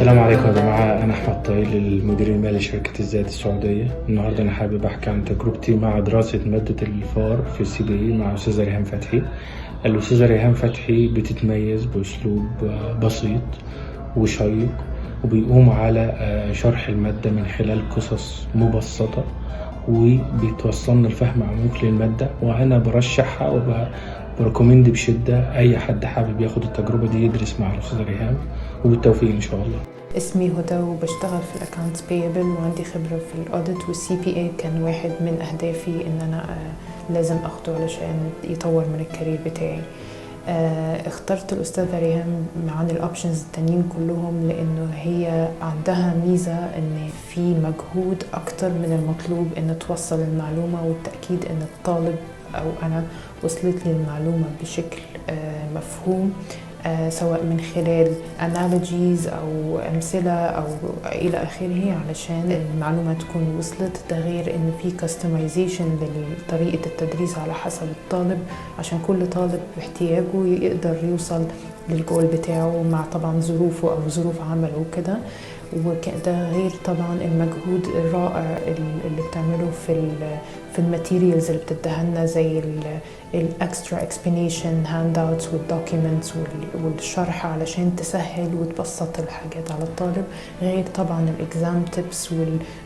السلام عليكم يا جماعة، أنا أحمد طويل المدير المالي لشركة الزاد السعودية. النهاردة أنا حابب أحكي عن تجربتي مع دراسة مادة الفار في CBA مع أستاذة ريهام فتحي. الأستاذة ريهام فتحي بتتميز بأسلوب بسيط وشيق، وبيقوم على شرح المادة من خلال قصص مبسطة، وبتوصلنا لفهم عميق للمادة. وأنا برشحها وبركومند بشدة أي حد حابب ياخد التجربة دي يدرس مع الأستاذة ريهام، وبالتوفيق إن شاء الله. اسمي هدى وبشتغل في الاكونتس بيبل وعندي خبرة في الاوديت، والCPA كان واحد من اهدافي ان انا لازم اخده علشان يطور من الكارير بتاعي. اخترت الاستاذة ريهام عن الاوبشنز التانيين كلهم لانه هي عندها ميزة ان في مجهود اكتر من المطلوب ان توصل المعلومة، والتأكيد ان الطالب او انا وصلت لي المعلومة بشكل مفهوم، سواء من خلال analogies أو أمثلة أو إلى آخره، علشان المعلومة تكون وصلت. ده غير إن في customization لطريقة التدريس على حسب الطالب، عشان كل طالب باحتياجه يقدر يوصل للجول بتاعه مع طبعا ظروفه أو ظروف عمله وكده. وده غير طبعا المجهود الرائع اللي بتعمله في الماتيريالز اللي بتديها لنا، زي الاكسترا اكسبلانيشن هاند اوتس والدوكيومنتس والشرح علشان تسهل وتبسط الحاجات على الطالب. غير طبعا الاكزام تيبس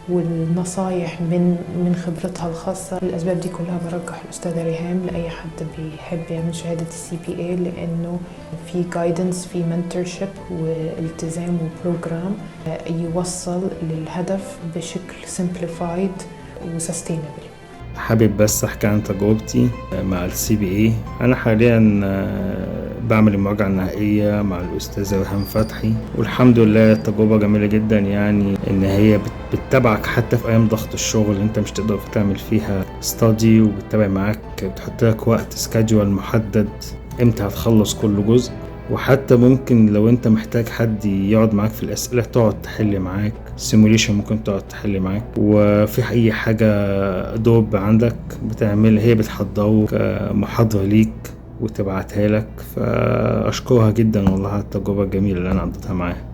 والنصايح من خبرتها الخاصه. الاسباب دي كلها برجح الاستاذه ريهام لاي حد بيحب يعمل شهاده الCPA، لانه في جايدنس، في منتورشيب والتزام وبروجرام يوصل للهدف بشكل سمبليفايد وسستينبل. حابب بس احكي عن تجربتي مع الCPA. انا حاليا بعمل المراجعة النهائية مع الأستاذة ريهام فتحي، والحمد لله تجربة جميلة جدا. يعني ان هي بتتابعك حتى في ايام ضغط الشغل انت مش تقدر تعمل فيها ستادي، وبتتابع معاك، بتحط لك وقت سكادجول محدد امتى هتخلص كل جزء. وحتى ممكن لو انت محتاج حد يقعد معاك في الأسئلة تقعد تحل معاك، سيموليشن ممكن تقعد تحل معاك. وفي اي حاجة دوب عندك بتعمل هي بتحضره محاضرة ليك وتبعتها لك. فأشكرها جدا والله على التجربة الجميلة اللي أنا قضيتها معاها.